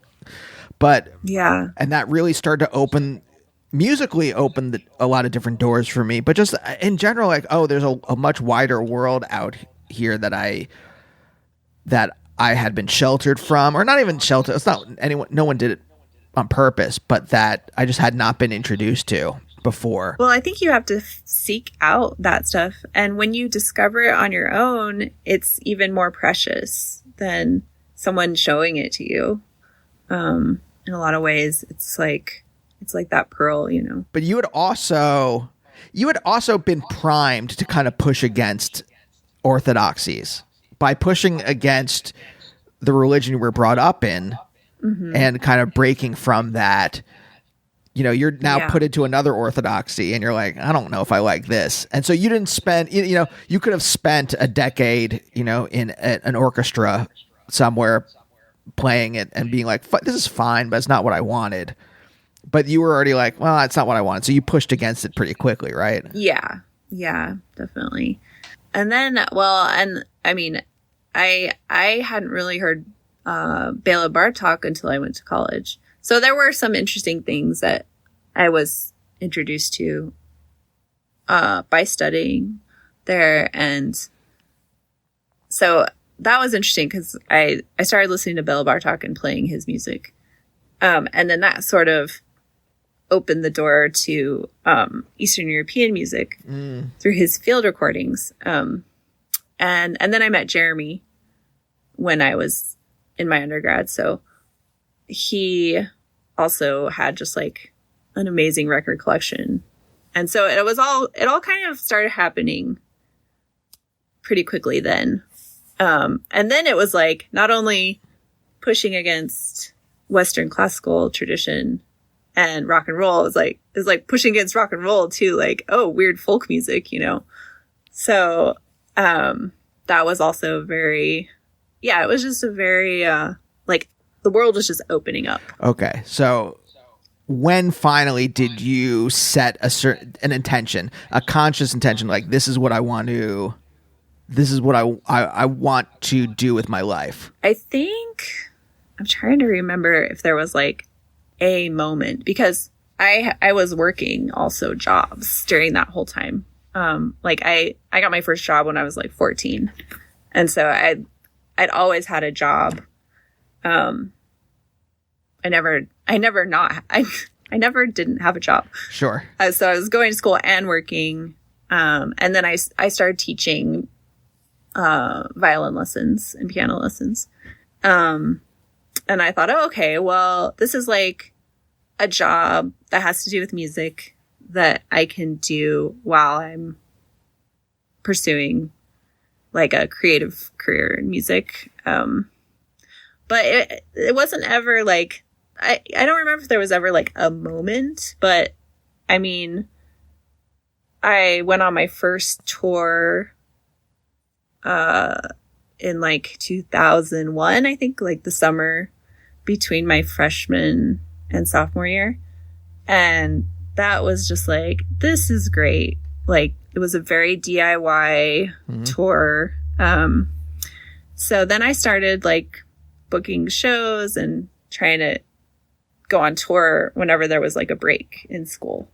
But yeah, and that really started to musically opened a lot of different doors for me. But just in general, like, oh, there's a much wider world out here that I had been sheltered from, or not even sheltered. It's not anyone. No one did it on purpose, but that I just had not been introduced to before. Well, I think you have to seek out that stuff. And when you discover it on your own, it's even more precious than someone showing it to you. In a lot of ways, it's like that pearl, you know. But you had also been primed to kind of push against orthodoxies by pushing against the religion you were brought up in, and kind of breaking from that. You know, you're now put into another orthodoxy, and you're like, I don't know if I like this. And so you didn't spend, you know, you could have spent a decade, you know, in an orchestra somewhere playing it and being like, this is fine, but it's not what I wanted. But you were already like, well, that's not what I wanted. So you pushed against it pretty quickly, right? Yeah, definitely. And then, well, and I mean, I hadn't really heard Bela Bartok until I went to college. So there were some interesting things that I was introduced to by studying there. And so that was interesting because I started listening to Bela Bartok and playing his music. And then that sort of opened the door to Eastern European music through his field recordings. And then I met Jeremy when I was in my undergrad. So he also had just like an amazing record collection. And so it all kind of started happening pretty quickly then. And then it was like not only pushing against Western classical tradition and rock and roll, it was like pushing against rock and roll too, like, oh, weird folk music, you know? So, that was also it was just a very, like the world was just opening up. Okay. So when finally did you set an intention, a conscious intention, like this is what I want to do with my life? I think I'm trying to remember if there was like a moment, because I was working also jobs during that whole time. Like I got my first job when I was like 14. And so I'd always had a job. I never didn't have a job. Sure. So I was going to school and working. And then I started teaching violin lessons and piano lessons. And I thought, oh, okay, well, this is like a job that has to do with music that I can do while I'm pursuing like a creative career in music. But it wasn't ever like, I don't remember if there was ever like a moment, but I mean, I went on my first tour in like 2001, I think, like the summer between my freshman and sophomore year. And that was just like, this is great. Like, it was a very DIY tour. So then I started like booking shows and trying to go on tour whenever there was like a break in school.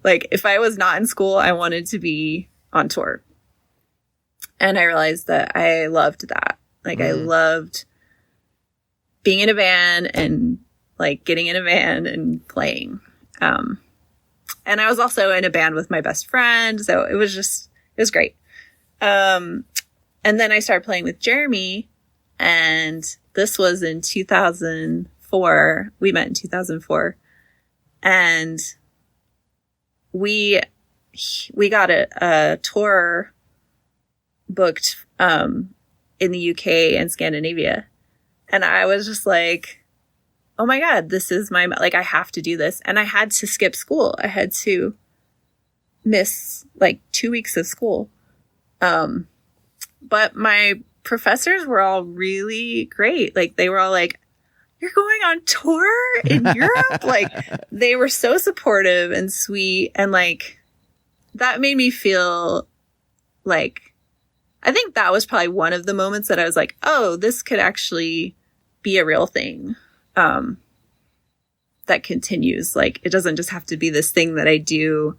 Like, if I was not in school, I wanted to be on tour. And I realized that I loved that. Like, I loved being in a band and like getting in a van and playing. And I was also in a band with my best friend. So it was great. And then I started playing with Jeremy, and this was in 2004. We met in 2004, and we got a tour booked, in the UK and Scandinavia. And I was just like, oh my God, this is like, I have to do this. And I had to skip school. I had to miss like 2 weeks of school. But my professors were all really great. Like, they were all like, you're going on tour in Europe? Like, they were so supportive and sweet. And like, that made me feel like, I think that was probably one of the moments that I was like, oh, this could actually be a real thing. That continues. Like, it doesn't just have to be this thing that I do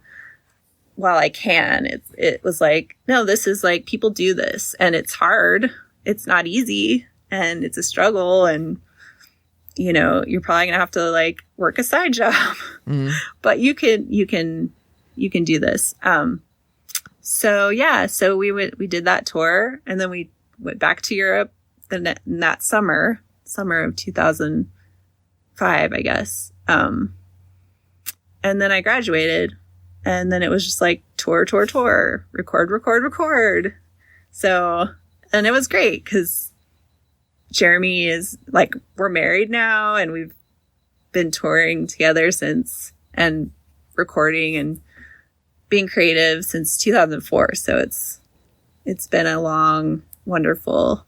while I can. It was like, no, this is like, people do this, and it's hard. It's not easy, and it's a struggle, and you know, you're probably gonna have to like work a side job, but you can do this. So yeah, so we did that tour, and then we went back to Europe that summer of 2005, I guess. And then I graduated, and then it was just like tour, record. So, and it was great because Jeremy is like, we're married now, and we've been touring together since, and recording and being creative since 2004. So it's been a long, wonderful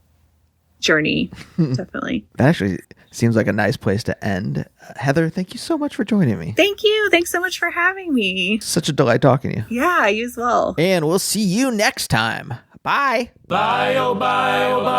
journey. Definitely. That actually seems like a nice place to end. Heather, thank you so much for joining me. Thank you. Thanks so much for having me. Such a delight talking to you. Yeah, you as well. And we'll see you next time. Bye. Bye, oh bye, oh bye.